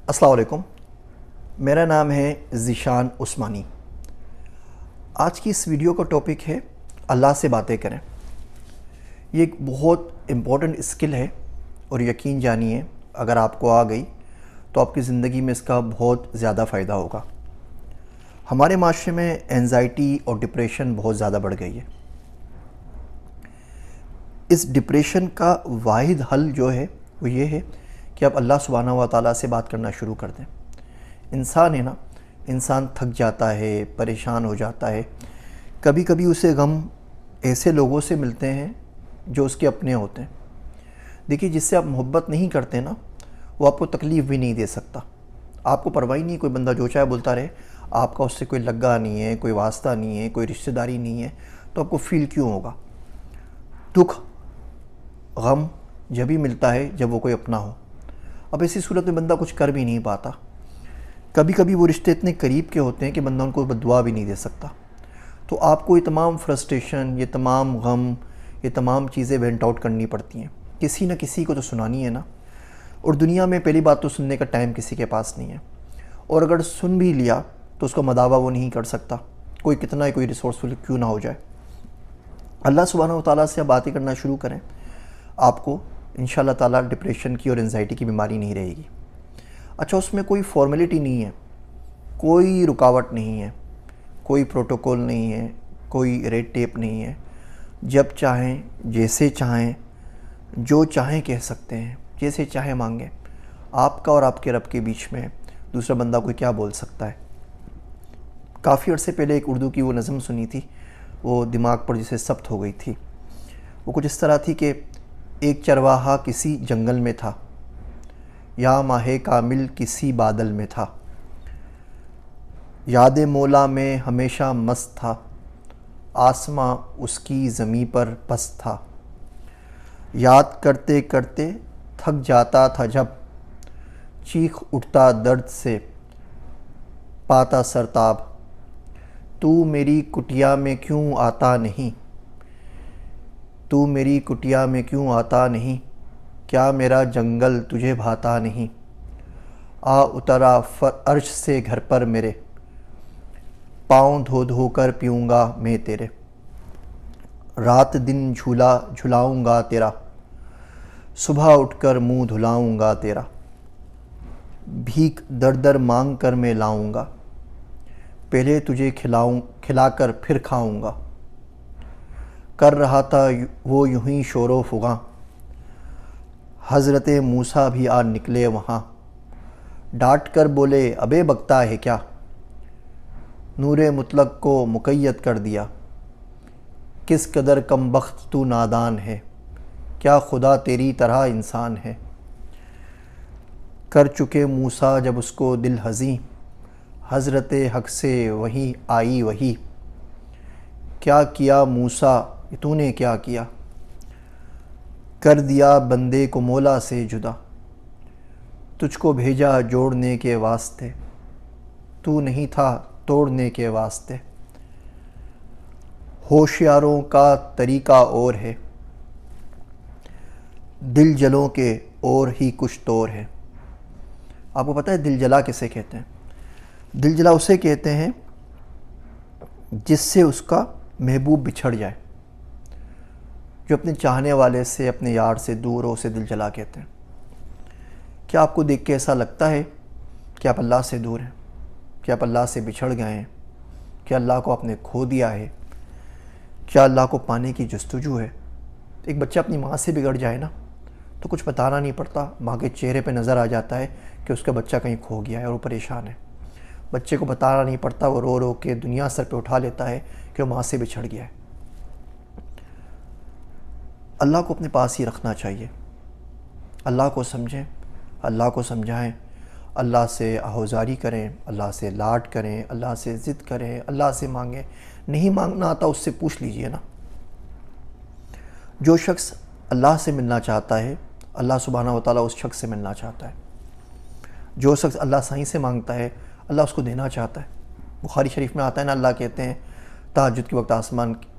السلام علیکم، میرا نام ہے ذیشان عثمانی۔ آج کی اس ویڈیو کا ٹاپک ہے اللہ سے باتیں کریں۔ یہ ایک بہت امپورٹنٹ اسکل ہے اور یقین جانیے اگر آپ کو آ گئی تو آپ کی زندگی میں اس کا بہت زیادہ فائدہ ہوگا۔ ہمارے معاشرے میں اینزائٹی اور ڈپریشن بہت زیادہ بڑھ گئی ہے۔ اس ڈپریشن کا واحد حل جو ہے وہ یہ ہے کہ آپ اللہ سبحانہ و تعالیٰ سے بات کرنا شروع کر دیں۔ انسان ہے نا، انسان تھک جاتا ہے، پریشان ہو جاتا ہے۔ کبھی کبھی اسے غم ایسے لوگوں سے ملتے ہیں جو اس کے اپنے ہوتے ہیں۔ دیکھیے، جس سے آپ محبت نہیں کرتے نا، وہ آپ کو تکلیف بھی نہیں دے سکتا۔ آپ کو پرواہ نہیں، کوئی بندہ جو چاہے بولتا رہے، آپ کا اس سے کوئی لگا نہیں ہے، کوئی واسطہ نہیں ہے، کوئی رشتہ داری نہیں ہے، تو آپ کو فیل کیوں ہوگا؟ دکھ غم جب ہی ملتا ہے جب وہ کوئی اپنا ہو۔ اب ایسی صورت میں بندہ کچھ کر بھی نہیں پاتا۔ کبھی کبھی وہ رشتے اتنے قریب کے ہوتے ہیں کہ بندہ ان کو بدعا بھی نہیں دے سکتا۔ تو آپ کو یہ تمام فرسٹریشن، یہ تمام غم، یہ تمام چیزیں وینٹ آؤٹ کرنی پڑتی ہیں۔ کسی نہ کسی کو تو سنانی ہے نا، اور دنیا میں پہلی بات تو سننے کا ٹائم کسی کے پاس نہیں ہے، اور اگر سن بھی لیا تو اس کا مداوع وہ نہیں کر سکتا، کوئی کتنا ہی کوئی ریسورسفل کیوں نہ ہو جائے۔ اللہ سبحانہ و تعالیٰ سے آپ باتیں کرنا شروع کریں، آپ کو انشاءاللہ تعالیٰ ڈپریشن کی اور انزائٹی کی بیماری نہیں رہے گی۔ اچھا، اس میں کوئی فارمیلٹی نہیں ہے، کوئی رکاوٹ نہیں ہے، کوئی پروٹوکول نہیں ہے، کوئی ریڈ ٹیپ نہیں ہے۔ جب چاہیں، جیسے چاہیں، جو چاہیں کہہ سکتے ہیں، جیسے چاہیں مانگیں۔ آپ کا اور آپ کے رب کے بیچ میں دوسرا بندہ کوئی کیا بول سکتا ہے؟ کافی عرصے پہلے ایک اردو کی وہ نظم سنی تھی، وہ دماغ پر جسے ثبت ہو گئی تھی۔ وہ کچھ اس طرح تھی کہ ایک چرواہا کسی جنگل میں تھا، یا ماہ کامل کسی بادل میں تھا، یاد مولا میں ہمیشہ مست تھا، آسماں اس کی زمیں پر پست تھا، یاد کرتے کرتے تھک جاتا تھا جب، چیخ اٹھتا درد سے پاتا سرتاب، تو میری کٹیا میں کیوں آتا نہیں، تو میری کٹیا میں کیوں آتا نہیں، کیا میرا جنگل تجھے بھاتا نہیں، آ اترا عرش سے گھر پر میرے، پاؤں دھو دھو کر پیوں گا میں تیرے، رات دن جھولا جھلاؤں گا تیرا، صبح اٹھ کر منہ دھلاؤں گا تیرا، بھیک در در مانگ کر میں لاؤں گا، پہلے تجھے کھلا کر پھر کھاؤں گا، کر رہا تھا وہ یوں ہی شور و فغاں، حضرت موسیٰ بھی آ نکلے وہاں، ڈانٹ کر بولے ابے بکتا ہے کیا، نور مطلق کو مقید کر دیا، کس قدر کم بخت تو نادان ہے، کیا خدا تیری طرح انسان ہے، کر چکے موسیٰ جب اس کو دل ہزیں، حضرت حق سے وہی آئی وہی، کیا کیا موسیٰ تو نے کیا کیا، کر دیا بندے کو مولا سے جدا، تجھ کو بھیجا جوڑنے کے واسطے، تو نہیں تھا توڑنے کے واسطے، ہوشیاروں کا طریقہ اور ہے، دل جلوں کے اور ہی کچھ طور ہے۔ آپ کو پتہ ہے دل جلا کسے کہتے ہیں؟ دل جلا اسے کہتے ہیں جس سے اس کا محبوب بچھڑ جائے، جو اپنے چاہنے والے سے، اپنے یار سے دور ہو، اسے دل جلا کہتے ہیں۔ کیا آپ کو دیکھ کے ایسا لگتا ہے کہ آپ اللہ سے دور ہیں، کہ آپ اللہ سے بچھڑ گئے ہیں، کہ اللہ کو آپ نے کھو دیا ہے، کیا اللہ کو پانے کی جستجو ہے؟ ایک بچہ اپنی ماں سے بگڑ جائے نا تو کچھ بتانا نہیں پڑتا، ماں کے چہرے پہ نظر آ جاتا ہے کہ اس کا بچہ کہیں کھو گیا ہے اور وہ پریشان ہے۔ بچے کو بتانا نہیں پڑتا، وہ رو رو کے دنیا سر پہ اٹھا لیتا ہے کہ وہ ماں سے بچھڑ گیا ہے۔ اللہ کو اپنے پاس ہی رکھنا چاہیے، اللہ کو سمجھیں، اللہ کو سمجھائیں، اللہ سے آہوزاری کریں، اللہ سے لاڈ کریں، اللہ سے ضد کریں، اللہ سے مانگیں۔ نہیں مانگنا آتا اس سے پوچھ لیجئے نا۔ جو شخص اللہ سے ملنا چاہتا ہے، اللہ سبحانہ و تعالیٰ اس شخص سے ملنا چاہتا ہے۔ جو شخص اللہ سائیں سے مانگتا ہے، اللہ اس کو دینا چاہتا ہے۔ بخاری شریف میں آتا ہے نا، اللہ کہتے ہیں تہجد کے وقت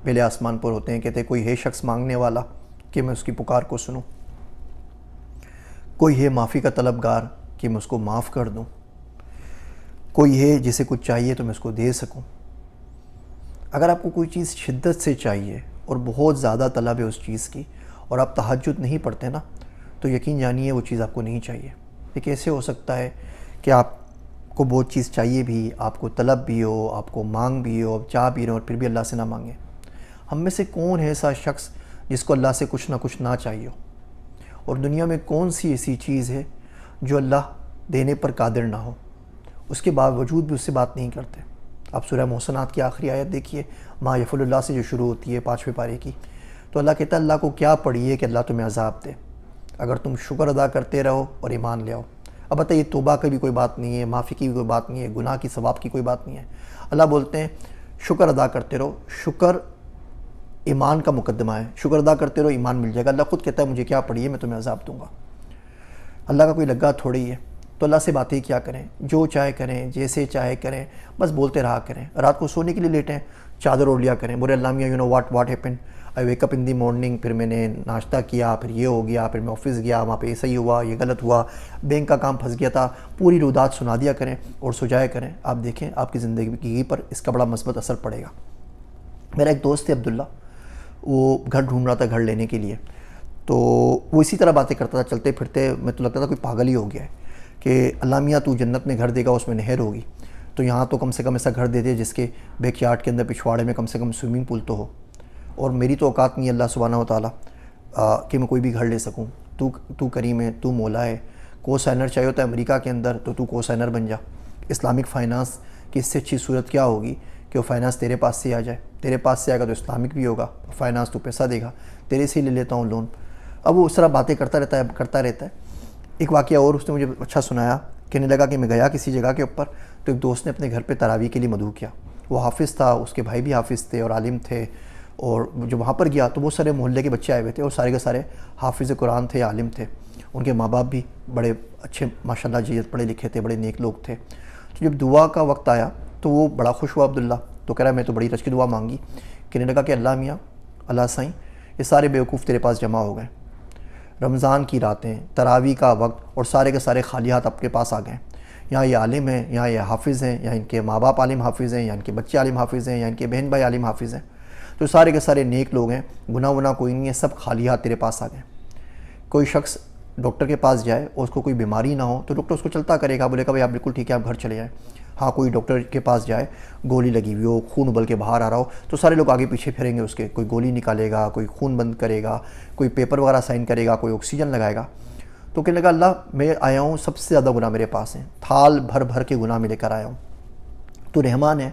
پہلے آسمان پر ہوتے ہیں، کہتے ہیں کوئی ہے شخص مانگنے والا کہ میں اس کی پکار کو سنوں، کوئی ہے معافی کا طلبگار کہ میں اس کو معاف کر دوں. کوئی ہے جسے کچھ چاہیے تو میں اس کو دے سکوں. اگر آپ کو کوئی چیز شدت سے چاہیے اور بہت زیادہ طلب ہے اس چیز کی اور آپ تہجد نہیں پڑھتے نا, تو یقین جانیے وہ چیز آپ کو نہیں چاہیے. یہ کیسے ہو سکتا ہے کہ آپ کو بہت چیز چاہیے بھی, آپ کو طلب بھی ہو, آپ کو مانگ بھی ہو, آپ چاہ بھی رہے ہو اور پھر بھی اللہ سے نہ مانگیں؟ ہم میں سے کون ہے ایسا شخص جس کو اللہ سے کچھ نہ کچھ نہ چاہیے ہو؟ اور دنیا میں کون سی ایسی چیز ہے جو اللہ دینے پر قادر نہ ہو, اس کے باوجود بھی اس سے بات نہیں کرتے؟ آپ سورہ محسنات کی آخری آیت دیکھیے, ما یفعل اللہ سے جو شروع ہوتی ہے 5ویں پارے کی, تو اللہ کہتا ہے اللہ کو کیا پڑی ہے کہ اللہ تمہیں عذاب دے اگر تم شکر ادا کرتے رہو اور ایمان لے آؤ. اب بتائیے, توبہ کی بھی کوئی بات نہیں ہے, معافی کی بھی کوئی بات نہیں ہے, گناہ کی ثواب کی کوئی بات نہیں ہے. اللہ بولتے ہیں شکر ادا کرتے رہو. شکر ایمان کا مقدمہ ہے, شکر ادا کرتے رہو ایمان مل جائے گا. اللہ خود کہتا ہے مجھے کیا پڑی ہے, میں تمہیں عذاب دوں گا. اللہ کا کوئی لگا تھوڑی ہے. تو اللہ سے باتیں کیا کریں, جو چاہے کریں, جیسے چاہے کریں, بس بولتے رہا کریں. رات کو سونے کے لیے لیٹیں, چادر اوڑھ لیا کریں, بولے اللہ میاں you know what happen, I wake up in the morning, پھر میں نے ناشتہ کیا, پھر یہ ہو گیا, پھر میں آفس گیا, وہاں پہ یہ صحیح ہوا, یہ غلط ہوا, بینک کا کام پھنس گیا تھا, پوری رودات سنا دیا کریں اور سو جایا کریں. آپ دیکھیں آپ کی زندگی پر اس کا بڑا مثبت اثر پڑے گا. میرا ایک دوست ہے عبداللہ, وہ گھر ڈھونڈ رہا تھا گھر لینے کے لیے, تو وہ اسی طرح باتیں کرتا تھا چلتے پھرتے. میں تو لگتا تھا کوئی پاگل ہی ہو گیا ہے کہ اللہ میاں تو جنت میں گھر دے گا, اس میں نہر ہوگی, تو یہاں تو کم سے کم ایسا گھر دے دے جس کے بیک یارڈ کے اندر پچھواڑے میں کم سے کم سوئمنگ پول تو ہو. اور میری تو اوقات نہیں ہے اللہ سبحانہ و تعالیٰ کہ میں کوئی بھی گھر لے سکوں. تو کریم ہے, تو مولا ہے. کو سائنر چاہیے ہوتا ہے امریکہ کے اندر, تو کو سائنر بن جا. اسلامک فائنانس کی اس سے اچھی صورت کیا ہوگی کہ وہ فائنانس تیرے پاس سے آ جائے. تیرے پاس سے آئے گا تو اسلامک بھی ہوگا, فائنانس تو پیسہ دے گا, تیرے سے ہی لے لیتا ہوں لون. اب وہ اس طرح باتیں کرتا رہتا ہے. ایک واقعہ اور اس نے مجھے اچھا سنایا. کہنے لگا کہ میں گیا کسی جگہ کے اوپر, تو ایک دوست نے اپنے گھر پہ تراویح کے لیے مدعو کیا. وہ حافظ تھا, اس کے بھائی بھی حافظ تھے اور عالم تھے, اور جو وہاں پر گیا تو وہ سارے محلے کے بچے آئے ہوئے تھے اور سارے کے سارے حافظ قرآن تھے, عالم تھے. ان کے ماں باپ بھی بڑے اچھے ماشاءاللہ جیت پڑھے لکھے تھے, بڑے نیک لوگ تھے. تو جب دعا کا وقت آیا تو وہ بڑا خوش ہوا عبداللہ, تو کہہ رہا میں تو بڑی رچ کی دعا مانگی. کہنے لگا کہ اللہ میاں, اللہ سائیں, یہ سارے بیوقوف تیرے پاس جمع ہو گئے. رمضان کی راتیں, تراویح کا وقت, اور سارے کے سارے خالی ہاتھ آپ کے پاس آ گئے. یہاں یہ عالم ہیں, یہاں یہ حافظ ہیں, یہاں ان کے ماں باپ عالم حافظ ہیں, یا ان کے بچے عالم حافظ ہیں, یا ان کے بہن بھائی عالم حافظ ہیں. تو سارے کے سارے نیک لوگ ہیں, گناہ ونا کوئی نہیں ہے, سب خالی ہاتھ تیرے پاس آ گئے. کوئی شخص ڈاکٹر کے پاس جائے اور اس کو کوئی بیماری نہ ہو تو ڈاکٹر اس کو چلتا کرے گا, بولے گا بھائی آپ بالکل ٹھیک ہے, آپ گھر چلے جائیں. ہاں کوئی ڈاکٹر کے پاس جائے, گولی لگی ہوئی ہو, خون ابل کے باہر آ رہا ہو, تو سارے لوگ آگے پیچھے پھریں گے اس کے. کوئی گولی نکالے گا, کوئی خون بند کرے گا, کوئی پیپر وغیرہ سائن کرے گا, کوئی آکسیجن لگائے گا. تو کہنے لگا اللہ میں آیا ہوں, سب سے زیادہ گناہ میرے پاس ہیں, تھال بھر بھر کے گناہ میں لے کر آیا ہوں. تو رحمان ہے,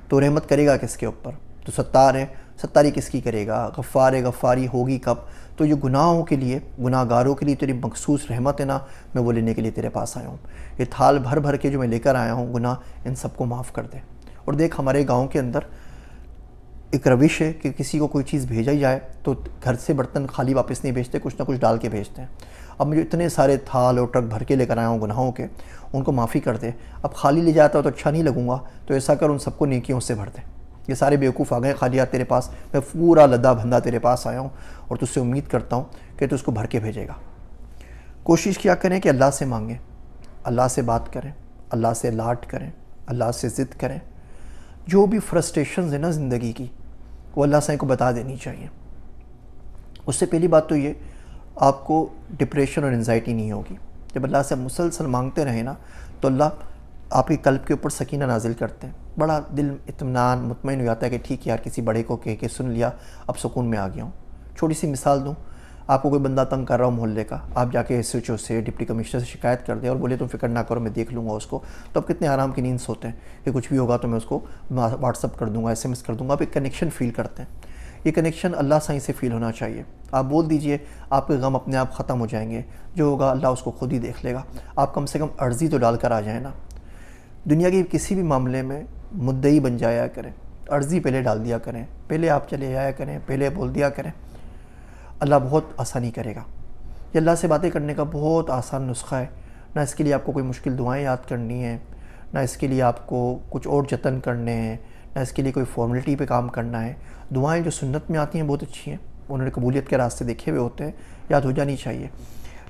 تو رحمت کرے گا کس کے اوپر؟ تو ستار ہے, ستاری کس کی کرے گا؟ غفار ہے, غفاری ہوگی کب؟ تو یہ گناہوں کے لیے, گناہ گاروں کے لیے تیری مخصوص رحمت ہے نا, میں وہ لینے کے لیے تیرے پاس آیا ہوں. یہ تھال بھر بھر کے جو میں لے کر آیا ہوں گناہ, ان سب کو معاف کر دے. اور دیکھ ہمارے گاؤں کے اندر ایک روش ہے کہ کسی کو کوئی چیز بھیجا ہی جائے تو گھر سے برتن خالی واپس نہیں بھیجتے, کچھ نہ کچھ ڈال کے بھیجتے ہیں. اب مجھے اتنے سارے تھال اور ٹرک بھر کے لے کر آیا ہوں گناہوں کے, ان کو معافی کر دے. اب خالی لے جاتا ہو تو اچھا نہیں لگوں گا, تو ایسا کر ان سب کو نیکیوں سے بھر دے. یہ سارے بیوقوف آ گئے خالی ہاتھ تیرے پاس, میں پورا لدا بھندا تیرے پاس آیا ہوں اور تجھ سے امید کرتا ہوں کہ تو اس کو بھر کے بھیجے گا. کوشش کیا کریں کہ اللہ سے مانگیں, اللہ سے بات کریں, اللہ سے لاٹ کریں, اللہ سے ضد کریں. جو بھی فرسٹریشنز ہیں نا زندگی کی, وہ اللہ سے کو بتا دینی چاہیے. اس سے پہلی بات تو یہ, آپ کو ڈپریشن اور انزائٹی نہیں ہوگی. جب اللہ سے مسلسل مانگتے رہیں نا, تو اللہ آپ کے قلب کے اوپر سکینہ نازل کرتے ہیں. بڑا دل اطمینان مطمئن ہو جاتا ہے کہ ٹھیک یار کسی بڑے کو کہہ کے سن لیا, اب سکون میں آ گیا ہوں. چھوٹی سی مثال دوں, آپ کو کوئی بندہ تنگ کر رہا ہو محلے کا, آپ جا کے ایس ایچ او سے, ڈپٹی کمشنر سے شکایت کر دیں اور بولے تم فکر نہ کرو میں دیکھ لوں گا اس کو, تو اب کتنے آرام کی نیند سوتے ہیں کہ کچھ بھی ہوگا تو میں اس کو واٹس اپ کر دوں گا, SMS کر دوں گا. آپ ایک کنیکشن فیل کرتے ہیں. یہ کنیکشن اللہ سائیں سے فیل ہونا چاہیے. آپ بول دیجئے, آپ کے غم اپنے آپ ختم ہو جائیں گے. جو ہوگا اللہ اس کو خود ہی دیکھ لے گا. آپ کم سے کم عرضی تو ڈال کر آ جائیں نا. دنیا کے کسی بھی معاملے میں مدعی بن جایا کریں, عرضی پہلے ڈال دیا کریں, پہلے آپ چلے جایا کریں, پہلے بول دیا کریں. اللہ بہت آسانی کرے گا. یہ اللہ سے باتیں کرنے کا بہت آسان نسخہ ہے. نہ اس کے لیے آپ کو کوئی مشکل دعائیں یاد کرنی ہیں, نہ اس کے لیے آپ کو کچھ اور جتن کرنے ہیں, نہ اس کے لیے کوئی فارملٹی پہ کام کرنا ہے. دعائیں جو سنت میں آتی ہیں بہت اچھی ہیں, انہوں نے قبولیت کے راستے دیکھے ہوئے ہوتے ہیں, یاد ہو جانی چاہیے.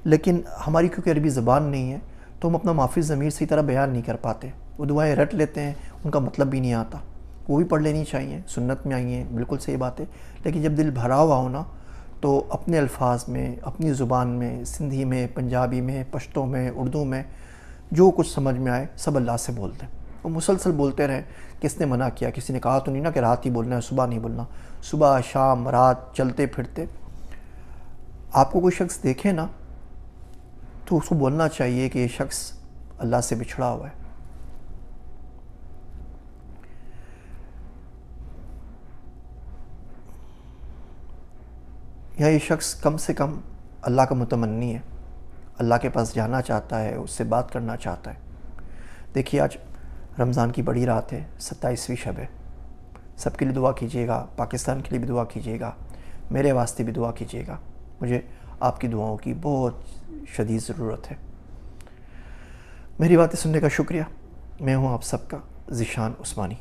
لیکن ہماری کیونکہ عربی زبان نہیں ہے, تو ہم اپنا معافی ضمیر صحیح طرح بیان نہیں کر پاتے. وہ دعائیں رٹ لیتے ہیں, ان کا مطلب بھی نہیں آتا. وہ بھی پڑھ لینی چاہیے, سنت میں آئی ہیں, بالکل صحیح بات ہے. لیکن جب دل بھرا ہوا ہو نا, تو اپنے الفاظ میں, اپنی زبان میں, سندھی میں, پنجابی میں, پشتو میں, اردو میں, جو کچھ سمجھ میں آئے سب اللہ سے بولتے ہیں. وہ مسلسل بولتے رہیں. کس نے منع کیا؟ کسی نے کہا تو نہیں نا کہ رات ہی بولنا ہے, صبح نہیں بولنا. صبح, شام, رات, چلتے پھرتے. آپ کو کوئی شخص دیکھے نا تو اس کو بولنا چاہیے کہ یہ شخص اللہ سے بچھڑا ہوا ہے. یا یہ شخص کم سے کم اللہ کا متمنی ہے, اللہ کے پاس جانا چاہتا ہے, اس سے بات کرنا چاہتا ہے. دیکھیے آج رمضان کی بڑی رات ہے, 27ویں شب ہے. سب کے لیے دعا کیجیے گا, پاکستان کے لیے بھی دعا کیجیے گا, میرے واسطے بھی دعا کیجیے گا. مجھے آپ کی دعاؤں کی بہت شدید ضرورت ہے. میری باتیں سننے کا شکریہ. میں ہوں آپ سب کا ذیشان عثمانی.